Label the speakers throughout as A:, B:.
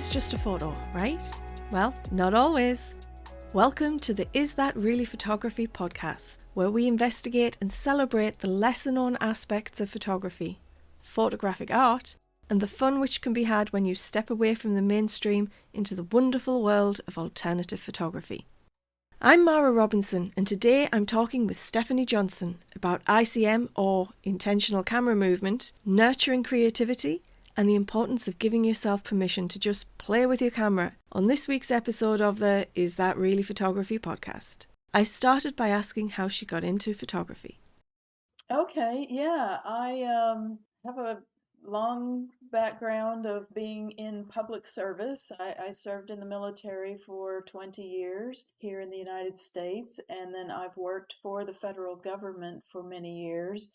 A: is just a photo, right? Well, not always. Welcome to the Is That Really Photography podcast, where we investigate and celebrate the lesser known aspects of photography, photographic art, and the fun which can be had when you step away from the mainstream into the wonderful world of alternative photography. I'm Mara Robinson, and today I'm talking with Stephanie Johnson about ICM, or intentional camera movement, nurturing creativity, and the importance of giving yourself permission to just play with your camera on this week's episode of the Is That Really Photography podcast. I started by asking how she got into photography.
B: Okay, yeah, I have a long background of being in public service. I served in the military for 20 years here in the United States, and then I've worked for the federal government for many years.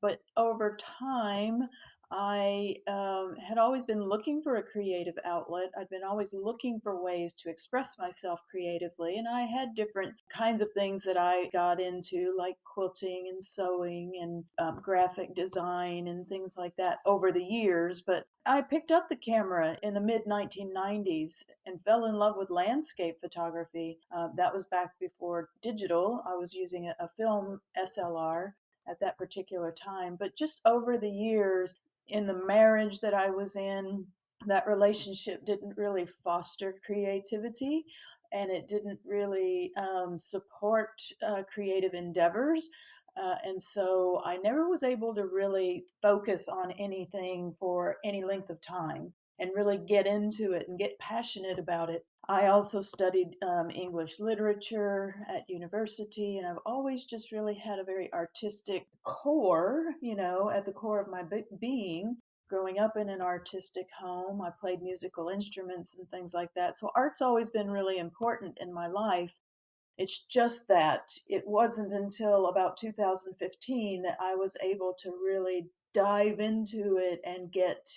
B: But over time, I had always been looking for a creative outlet. I'd been always looking for ways to express myself creatively, and I had different kinds of things that I got into, like quilting and sewing and graphic design and things like that over the years. But I picked up the camera in the mid 1990s and fell in love with landscape photography. That was back before digital. I was using a film SLR at that particular time. But just over the years, in the marriage that I was in, that relationship didn't really foster creativity, and it didn't really support creative endeavors. And so I never was able to really focus on anything for any length of time and really get into it and get passionate about it. I also studied English literature at university, and I've always just really had a very artistic core, at the core of my being. Growing up in an artistic home, I played musical instruments and things like that. So art's always been really important in my life. It's just that it wasn't until about 2015 that I was able to really dive into it and get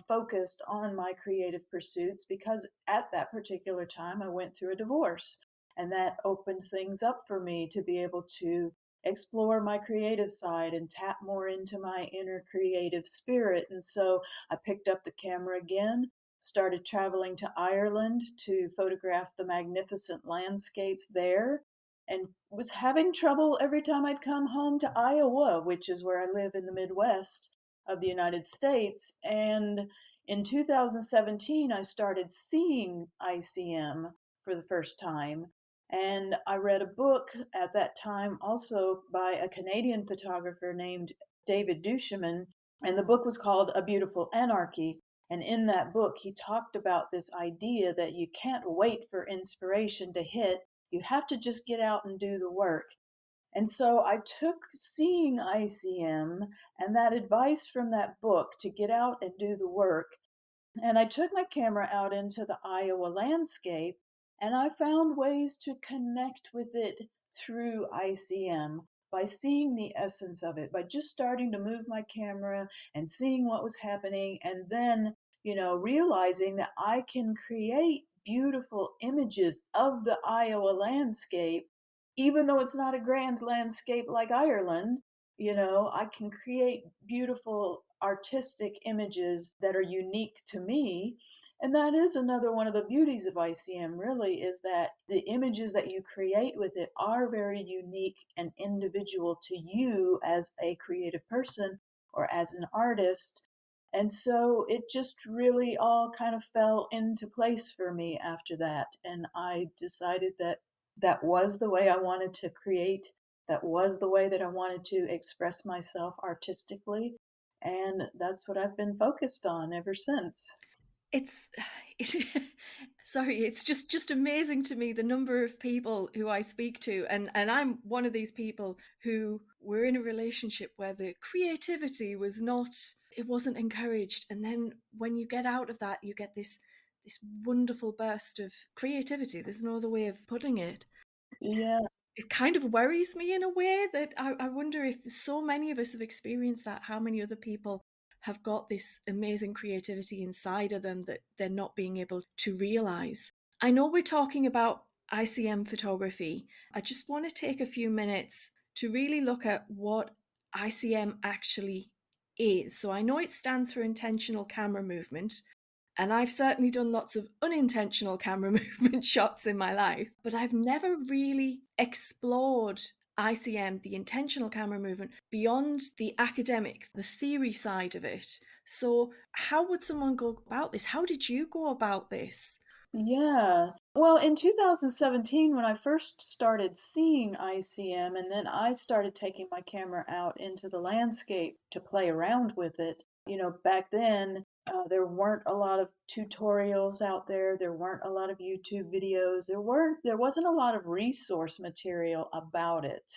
B: focused on my creative pursuits, because at that particular time I went through a divorce, and that opened things up for me to be able to explore my creative side and tap more into my inner creative spirit. And so I picked up the camera again, started traveling to Ireland to photograph the magnificent landscapes there, and was having trouble every time I'd come home to Iowa, which is where I live in the Midwest of the United States. And in 2017, I started seeing ICM for the first time. And I read a book at that time also by a Canadian photographer named David Duchemin, and the book was called A Beautiful Anarchy. And in that book, he talked about this idea that you can't wait for inspiration to hit. You have to just get out and do the work. And so I took seeing ICM and that advice from that book to get out and do the work. And I took my camera out into the Iowa landscape, and I found ways to connect with it through ICM by seeing the essence of it, by just starting to move my camera and seeing what was happening, and then, realizing that I can create beautiful images of the Iowa landscape, even though it's not a grand landscape like Ireland. I can create beautiful artistic images that are unique to me. And that is another one of the beauties of ICM, really, is that the images that you create with it are very unique and individual to you as a creative person or as an artist. And so it just really all kind of fell into place for me after that. And I decided that that was the way I wanted to create. That was the way that I wanted to express myself artistically. And that's what I've been focused on ever since.
A: It's sorry, it's just amazing to me the number of people who I speak to, and I'm one of these people who were in a relationship where the creativity was not, it wasn't encouraged, and then when you get out of that, you get this wonderful burst of creativity. There's no other way of putting it.
B: Yeah,
A: It kind of worries me in a way that I wonder if so many of us have experienced that, how many other people have got this amazing creativity inside of them that they're not being able to realize. I know we're talking about ICM photography. I just want to take a few minutes to really look at what ICM actually is. So I know it stands for intentional camera movement, And I've certainly done lots of unintentional camera movement shots in my life, but I've never really explored ICM, the intentional camera movement, beyond the academic, the theory side of it. So, how would someone go about this? How did you go about this?
B: Yeah. Well, in 2017, when I first started seeing ICM, and then I started taking my camera out into the landscape to play around with it, back then, there weren't a lot of tutorials out there. There weren't a lot of YouTube videos. There wasn't a lot of resource material about it.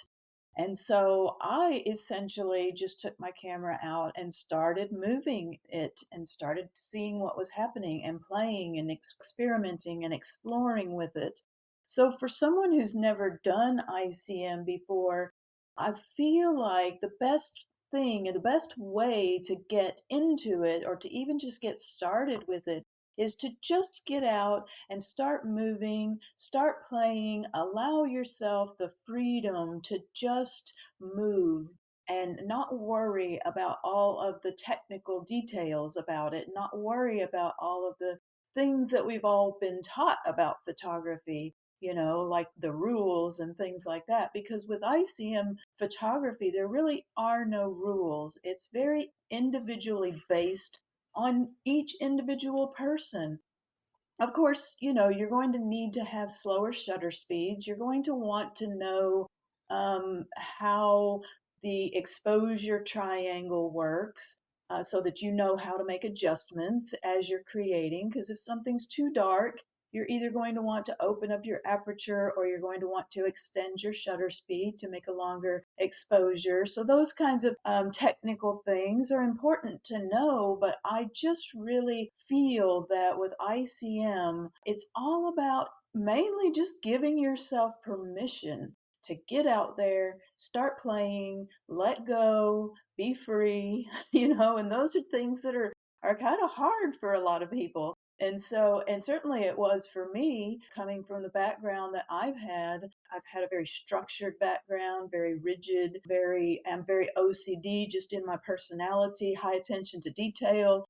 B: And so I essentially just took my camera out and started moving it and started seeing what was happening and playing and experimenting and exploring with it. So for someone who's never done ICM before, I feel like the best thing and the best way to get into it or to even just get started with it is to just get out and start moving, start playing, allow yourself the freedom to just move and not worry about all of the technical details about it, not worry about all of the things that we've all been taught about photography, like the rules and things like that. Because with ICM photography, there really are no rules. It's very individually based on each individual person. Of course, you're going to need to have slower shutter speeds. You're going to want to know how the exposure triangle works so that you know how to make adjustments as you're creating. Because if something's too dark, you're either going to want to open up your aperture or you're going to want to extend your shutter speed to make a longer exposure. So those kinds of technical things are important to know, but I just really feel that with ICM, it's all about mainly just giving yourself permission to get out there, start playing, let go, be free, and those are things that are kind of hard for a lot of people. And certainly it was for me, coming from the background that I've had. I've had a very structured background, very rigid, I'm very OCD just in my personality, high attention to detail,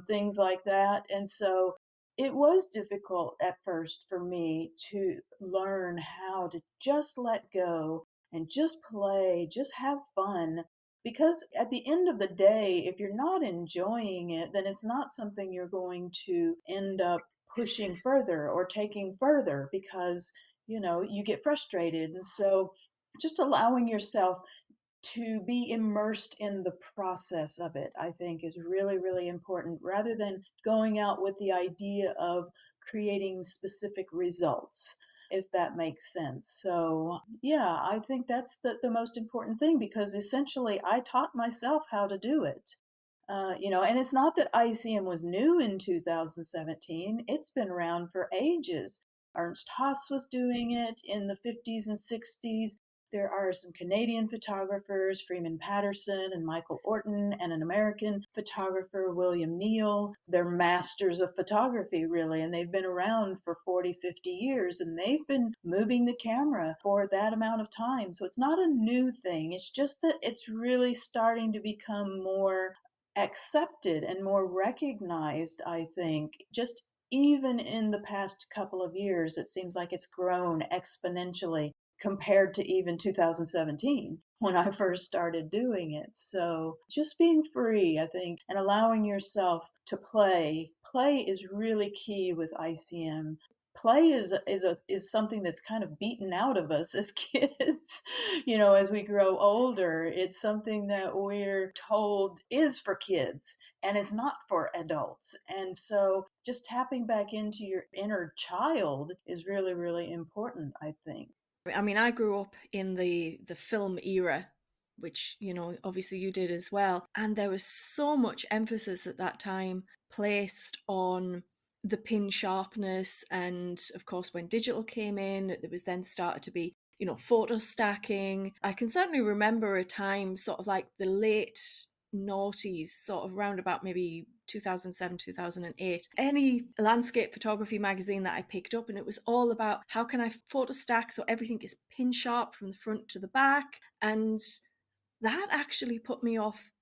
B: things like that. And so it was difficult at first for me to learn how to just let go and just play, just have fun. Because at the end of the day, if you're not enjoying it, then it's not something you're going to end up pushing further or taking further because, you get frustrated. And so just allowing yourself to be immersed in the process of it, I think is really, really important rather than going out with the idea of creating specific results, if that makes sense. So, yeah, I think that's the most important thing because essentially I taught myself how to do it. And it's not that ICM was new in 2017, it's been around for ages. Ernst Haas was doing it in the 50s and 60s. There are some Canadian photographers, Freeman Patterson and Michael Orton, and an American photographer, William Neal. They're masters of photography, really, and they've been around for 40, 50 years, and they've been moving the camera for that amount of time. So it's not a new thing. It's just that it's really starting to become more accepted and more recognized, I think. Just even in the past couple of years, it seems like it's grown exponentially compared to even 2017 when I first started doing it. So just being free, I think, and allowing yourself to play. Play is really key with ICM. Play is something that's kind of beaten out of us as kids. As we grow older, it's something that we're told is for kids and it's not for adults. And so just tapping back into your inner child is really, really important, I think.
A: I mean, I grew up in the film era, which, obviously you did as well. And there was so much emphasis at that time placed on the pin sharpness. And of course, when digital came in, there was then started to be, photo stacking. I can certainly remember a time sort of like the late noughties, sort of round about maybe 2007, 2008, any landscape photography magazine that I picked up, and it was all about how can I photo stack so everything is pin sharp from the front to the back. And that actually put me off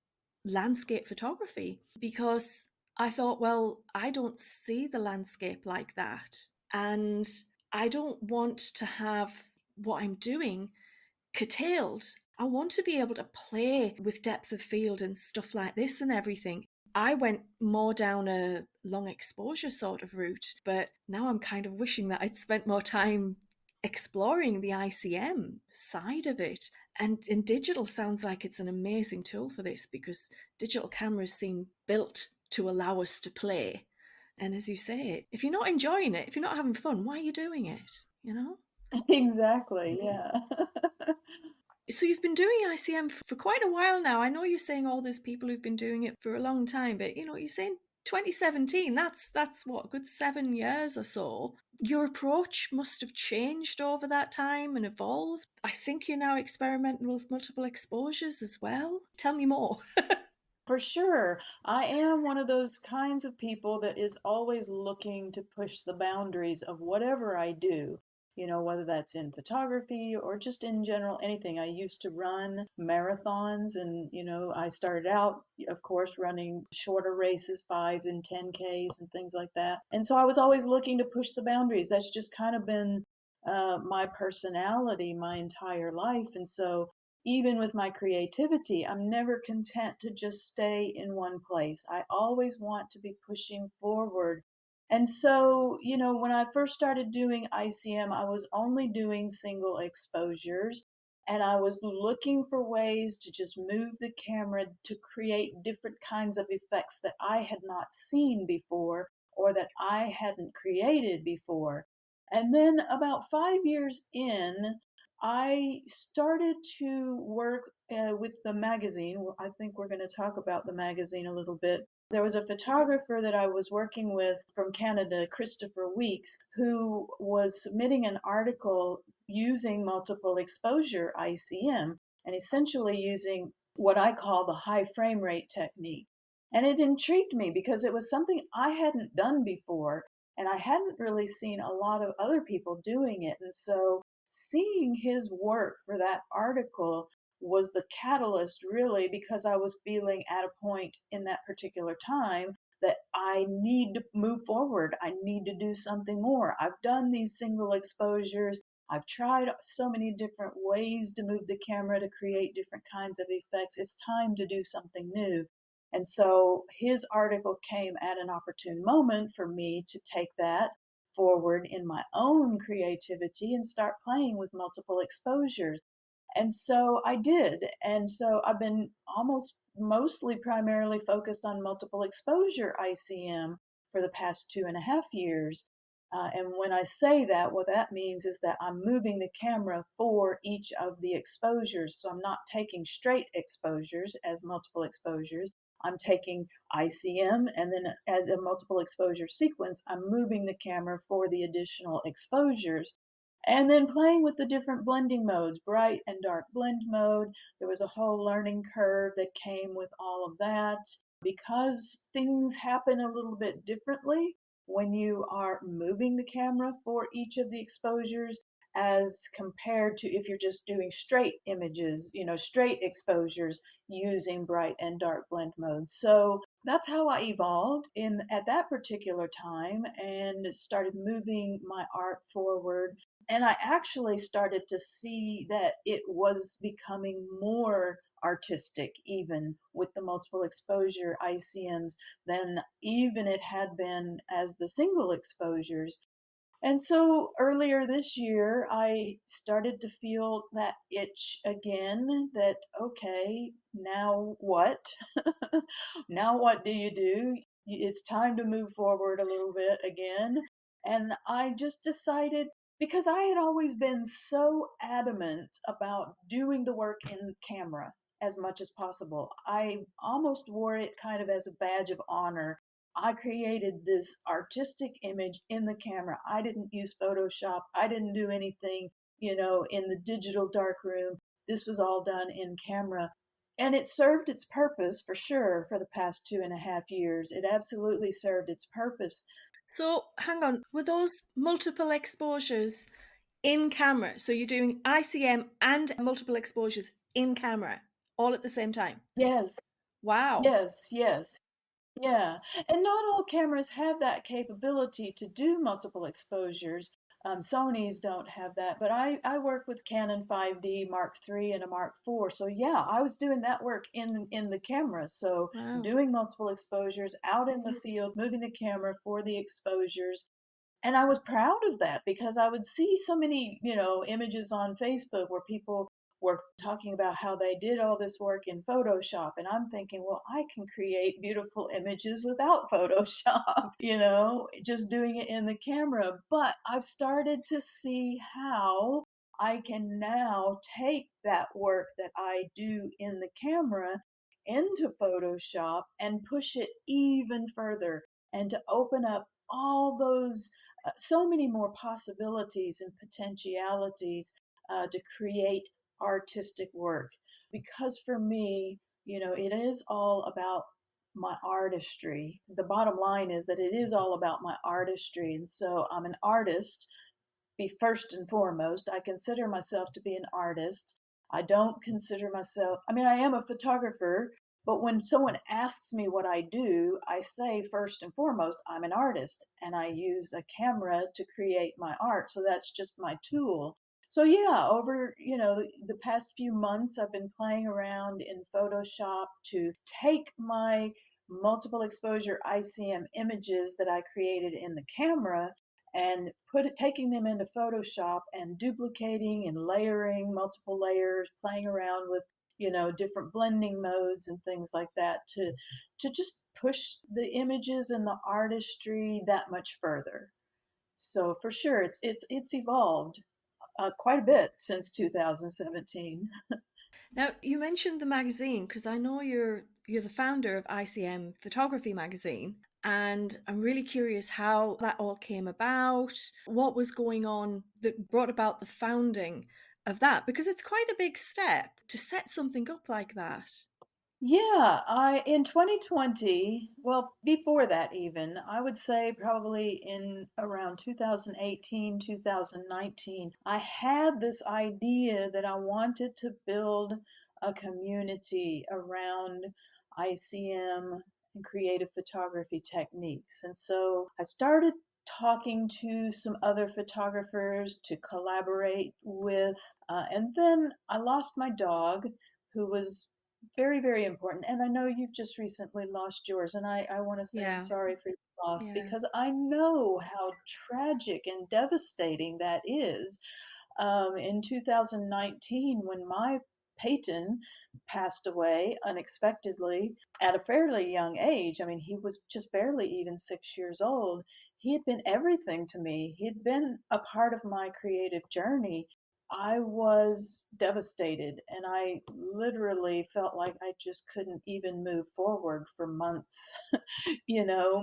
A: landscape photography because I thought, well, I don't see the landscape like that. And I don't want to have what I'm doing curtailed. I want to be able to play with depth of field and stuff like this and everything. I went more down a long exposure sort of route, but now I'm kind of wishing that I'd spent more time exploring the ICM side of it. And digital sounds like it's an amazing tool for this because digital cameras seem built to allow us to play. And as you say, if you're not enjoying it, if you're not having fun, why are you doing it? You know?
B: Exactly, yeah.
A: So you've been doing ICM for quite a while now. I know you're saying all those people who've been doing it for a long time, but you're saying 2017. That's what, a good 7 years or so. Your approach must have changed over that time and evolved. I think you're now experimenting with multiple exposures as well. Tell me more.
B: For sure. I am one of those kinds of people that is always looking to push the boundaries of whatever I do, whether that's in photography or just in general anything. I used to run marathons and, I started out, of course, running shorter races, 5 and 10Ks and things like that. And so I was always looking to push the boundaries. That's just kind of been my personality my entire life. And so even with my creativity, I'm never content to just stay in one place. I always want to be pushing forward. And so, when I first started doing ICM, I was only doing single exposures and I was looking for ways to just move the camera to create different kinds of effects that I had not seen before or that I hadn't created before. And then about 5 years in, I started to work with the magazine. Well, I think we're going to talk about the magazine a little bit. There was a photographer that I was working with from Canada, Christopher Weeks, who was submitting an article using multiple exposure ICM and essentially using what I call the high frame rate technique. And it intrigued me because it was something I hadn't done before and I hadn't really seen a lot of other people doing it. And so seeing his work for that article was the catalyst, really, because I was feeling at a point in that particular time that I need to move forward. I need to do something more. I've done these single exposures. I've tried so many different ways to move the camera to create different kinds of effects. It's time to do something new. And so his article came at an opportune moment for me to take that forward in my own creativity and start playing with multiple exposures. And so I did. And so I've been almost mostly primarily focused on multiple exposure ICM for the past 2.5 years. And when I say that, what that means is that I'm moving the camera for each of the exposures. So I'm not taking straight exposures as multiple exposures. I'm taking ICM and then as a multiple exposure sequence, I'm moving the camera for the additional exposures. And then playing with the different blending modes, bright and dark blend mode. There was a whole learning curve that came with all of that because things happen a little bit differently when you are moving the camera for each of the exposures as compared to if you're just doing straight images, straight exposures using bright and dark blend mode. So that's how I evolved in at that particular time and started moving my art forward. And I actually started to see that it was becoming more artistic even with the multiple exposure ICMs than even it had been as the single exposures. And so earlier this year, I started to feel that itch again that, okay, now what? Now what do you do? It's time to move forward a little bit again. And I just decided, because I had always been so adamant about doing the work in camera as much as possible, I almost wore it kind of as a badge of honor. I created this artistic image in the camera. I didn't use Photoshop. I didn't do anything, in the digital darkroom. This was all done in camera. And it served its purpose for sure for the past 2.5 years. It absolutely served its purpose.
A: So hang on, were those multiple exposures in camera? So you're doing ICM and multiple exposures in camera all at the same time?
B: Yes,
A: Wow.
B: yes, yes. Yeah, and not all cameras have that capability to do multiple exposures. Sony's don't have that, but I work with Canon 5D Mark III and a Mark IV. So yeah, I was doing that work in the camera. So
A: Wow.
B: doing multiple exposures out in the field, moving the camera for the exposures, and I was proud of that because I would see so many, images on Facebook where people were talking about how they did all this work in Photoshop. And I'm thinking, well, I can create beautiful images without Photoshop, just doing it in the camera. But I've started to see how I can now take that work that I do in the camera into Photoshop and push it even further and to open up all those so many more possibilities and potentialities to create artistic work. Because for me, it is all about my artistry. The bottom line is that it is all about my artistry. And so I'm an artist be first and foremost. I consider myself to be an artist. I don't consider myself, I mean, I am a photographer, but when someone asks me what I do, I say first and foremost, I'm an artist and I use a camera to create my art. So that's just my tool. So yeah, over, the past few months, I've been playing around in Photoshop to take my multiple exposure ICM images that I created in the camera and taking them into Photoshop and duplicating and layering multiple layers, playing around with different blending modes and things like that to just push the images and the artistry that much further. So for sure, it's evolved quite a bit since 2017.
A: Now, you mentioned the magazine because I know you're the founder of ICM Photography magazine, and I'm really curious how that all came about, what was going on that brought about the founding of that, because it's quite a big step to set something up like that.
B: Yeah, I in 2020, well, before that even, I would say probably in around 2018, 2019, I had this idea that I wanted to build a community around ICM and creative photography techniques. And so I started talking to some other photographers to collaborate with, and then I lost my dog who was very, very important. And I know you've just recently lost yours, and I want to say I'm
A: Yeah,
B: sorry for your loss
A: yeah.
B: because I know how tragic and devastating that is. In 2019, when my Peyton passed away unexpectedly at a fairly young age, I mean, he was just barely even 6 years old. He had been everything to me. He'd been a part of my creative journey. I was devastated and I literally felt like I just couldn't even move forward for months,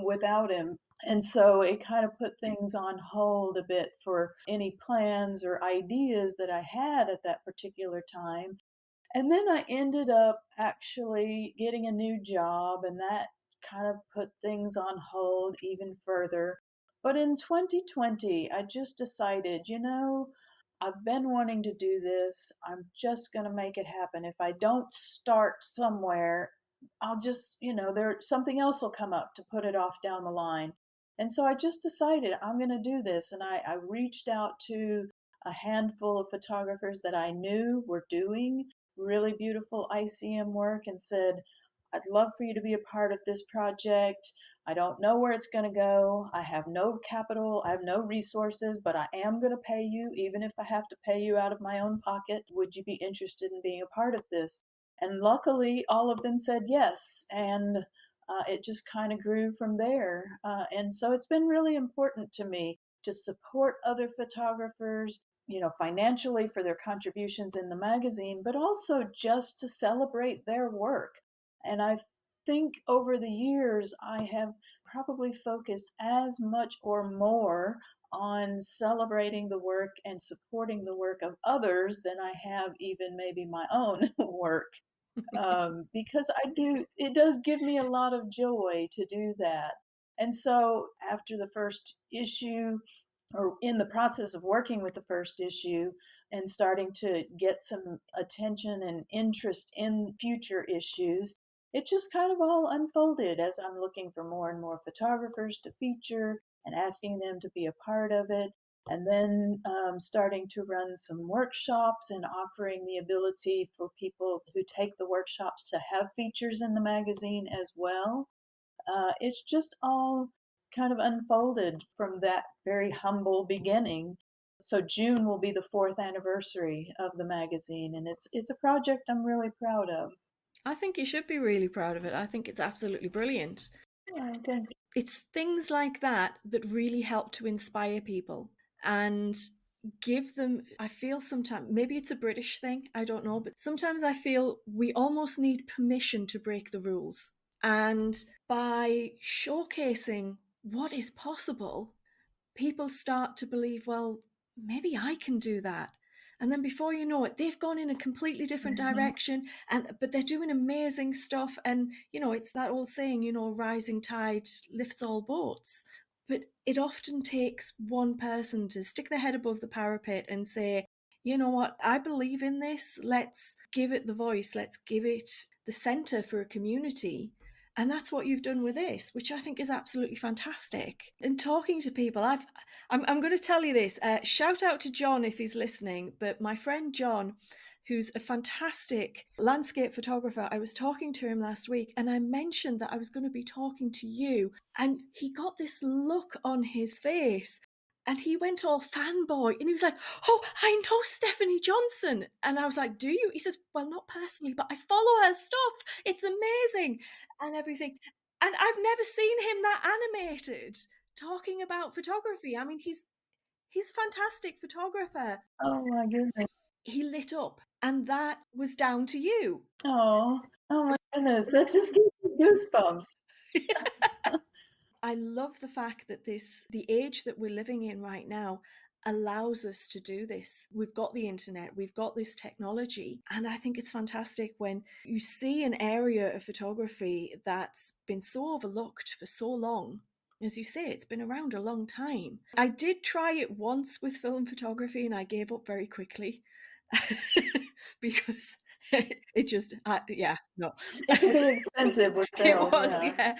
B: without him. And so it kind of put things on hold a bit for any plans or ideas that I had at that particular time. And then I ended up actually getting a new job, and that kind of put things on hold even further. But in 2020, I just decided, I've been wanting to do this. I'm just going to make it happen. If I don't start somewhere, I'll just, something else will come up to put it off down the line. And so I just decided I'm going to do this. And I reached out to a handful of photographers that I knew were doing really beautiful ICM work and said, I'd love for you to be a part of this project. I don't know where it's going to go. I have no capital. I have no resources, but I am going to pay you, even if I have to pay you out of my own pocket. Would you be interested in being a part of this? And luckily, all of them said yes. And it just kind of grew from there. And so it's been really important to me to support other photographers, financially for their contributions in the magazine, but also just to celebrate their work. And I think over the years, I have probably focused as much or more on celebrating the work and supporting the work of others than I have even maybe my own work. Because it does give me a lot of joy to do that. And so after the first issue, or in the process of working with the first issue and starting to get some attention and interest in future issues, it just kind of all unfolded as I'm looking for more and more photographers to feature and asking them to be a part of it. And then starting to run some workshops and offering the ability for people who take the workshops to have features in the magazine as well. It's just all kind of unfolded from that very humble beginning. So June will be the fourth anniversary of the magazine, and it's a project I'm really proud of.
A: I think you should be really proud of it. I think it's absolutely brilliant.
B: Oh, thank
A: It's things like that that really help to inspire people and give them. I feel sometimes, maybe it's a British thing, I don't know, but sometimes I feel we almost need permission to break the rules. And by showcasing what is possible, people start to believe, well, maybe I can do that. And then before you know it, they've gone in a completely different
B: you.
A: direction, but they're doing amazing stuff. And it's that old saying, rising tide lifts all boats. But it often takes one person to stick their head above the parapet and say, you know what, I believe in this. Let's give it the voice. Let's give it the center for a community. And that's what you've done with this, which I think is absolutely fantastic. And talking to people, I'm going to tell you this. Shout out to John if he's listening. But my friend John, who's a fantastic landscape photographer, I was talking to him last week, and I mentioned that I was going to be talking to you, and he got this look on his face. And he went all fanboy and he was like, "Oh, I know Stephanie Johnson." And I was like, "Do you?" He says, "Well, not personally, but I follow her stuff. It's amazing." And everything. And I've never seen him that animated talking about photography. I mean, he's a fantastic photographer.
B: Oh my goodness.
A: He lit up, and that was down to you.
B: Oh my goodness. That just gives me goosebumps.
A: I love the fact that the age that we're living in right now allows us to do this. We've got the internet, we've got this technology, and I think it's fantastic when you see an area of photography that's been so overlooked for so long. As you say, it's been around a long time. I did try it once with film photography and I gave up very quickly because it just, yeah, no.
B: It can be expensive with
A: It
B: film,
A: was,
B: yeah.
A: yeah.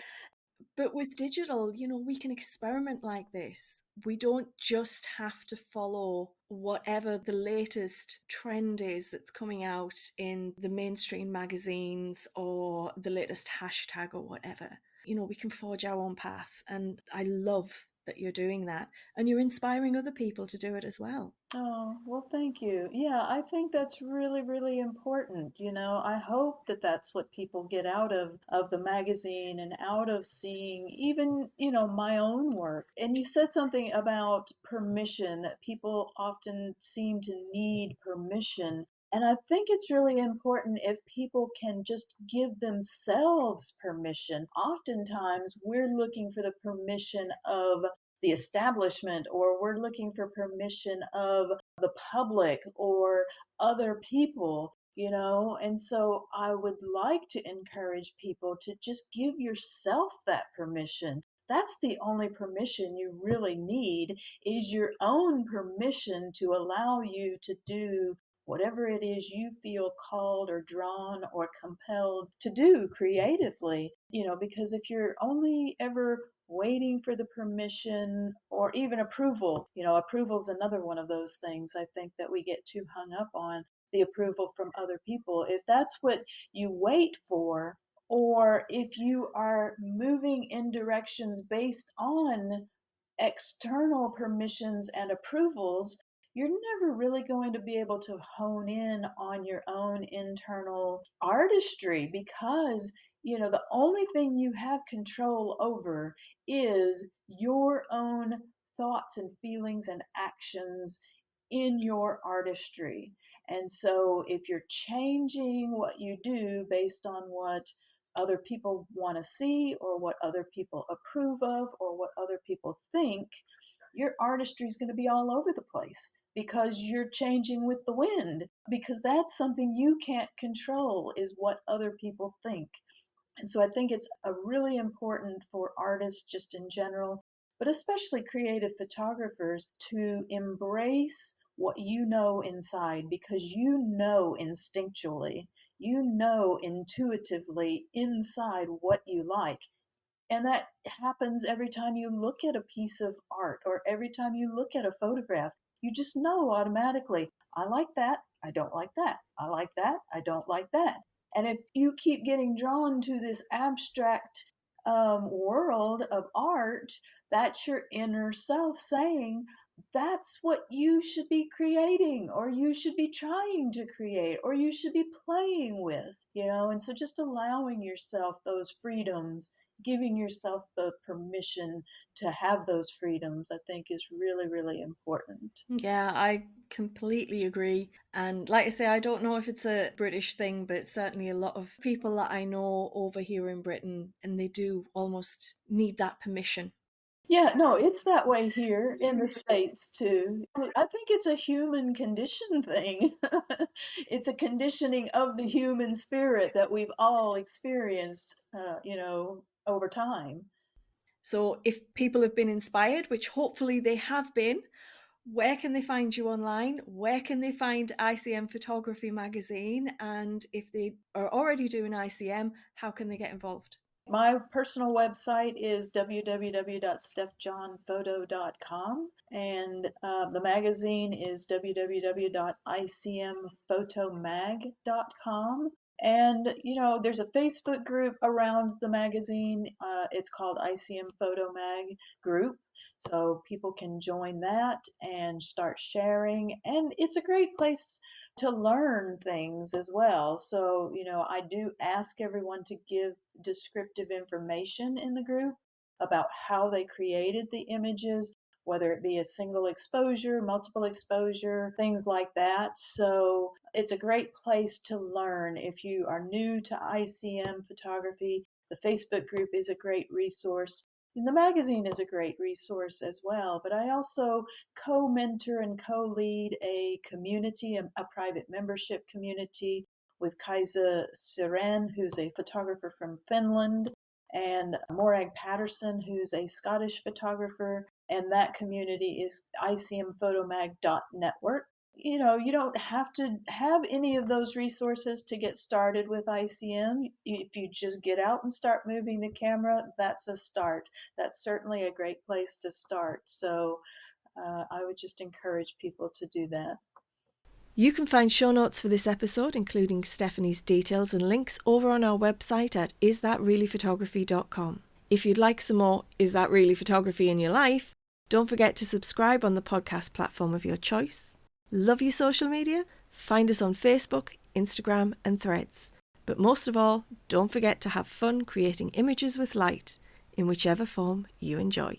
A: But with digital, we can experiment like this. We don't just have to follow whatever the latest trend is that's coming out in the mainstream magazines or the latest hashtag or whatever. We can forge our own path. And I love that you're doing that. And you're inspiring other people to do it as well.
B: Oh, well, thank you. Yeah, I think that's really, really important. I hope that that's what people get out of the magazine and out of seeing even, my own work. And you said something about permission, that people often seem to need permission. And I think it's really important if people can just give themselves permission. Oftentimes, we're looking for the permission of the establishment, or we're looking for permission of the public or other people. And so I would like to encourage people to just give yourself that permission. That's the only permission you really need, is your own permission to allow you to do whatever it is you feel called or drawn or compelled to do creatively. Because if you're only ever waiting for the permission or even approval, approval is another one of those things I think that we get too hung up on, the approval from other people. If that's what you wait for, or if you are moving in directions based on external permissions and approvals, you're never really going to be able to hone in on your own internal artistry, because the only thing you have control over is your own thoughts and feelings and actions in your artistry. And so if you're changing what you do based on what other people want to see, or what other people approve of, or what other people think, your artistry is going to be all over the place, because you're changing with the wind, because that's something you can't control, is what other people think. And so I think it's really important for artists just in general, but especially creative photographers, to embrace what you know inside, because instinctually, You know intuitively inside what you like. And that happens every time you look at a piece of art or every time you look at a photograph. You just know automatically, I like that, I don't like that, I like that, I don't like that. And if you keep getting drawn to this abstract world of art, that's your inner self saying, that's what you should be creating, or you should be trying to create, or you should be playing with, And so just allowing yourself those freedoms, giving yourself the permission to have those freedoms, I think is really, really important.
A: Yeah, I completely agree. And like I say, I don't know if it's a British thing, but certainly a lot of people that I know over here in Britain, and they do almost need that permission.
B: Yeah, no, it's that way here in the States too. I think it's a human condition thing. It's a conditioning of the human spirit that we've all experienced, over time.
A: So if people have been inspired, which hopefully they have been, where can they find you online? Where can they find ICM Photography magazine? And if they are already doing ICM, how can they get involved?
B: My personal website is www.stephjohnphoto.com, and the magazine is www.icmphotomag.com. And, there's a Facebook group around the magazine. It's called ICM Photo Mag Group. So people can join that and start sharing. And it's a great place to learn things as well. So, I do ask everyone to give descriptive information in the group about how they created the images, whether it be a single exposure, multiple exposure, things like that. So it's a great place to learn. If you are new to ICM photography, the Facebook group is a great resource. And the magazine is a great resource as well. But I also co-mentor and co-lead a community, a private membership community with Kaisa Siren, who's a photographer from Finland, and Morag Patterson, who's a Scottish photographer. And that community is icmphotomag.network. You don't have to have any of those resources to get started with ICM. If you just get out and start moving the camera, that's a start. That's certainly a great place to start. So I would just encourage people to do that.
A: You can find show notes for this episode, including Stephanie's details and links, over on our website at isthatreallyphotography.com. If you'd like some more Is That Really Photography in your life, don't forget to subscribe on the podcast platform of your choice. Love your social media? Find us on Facebook, Instagram, and Threads. But most of all, don't forget to have fun creating images with light, in whichever form you enjoy.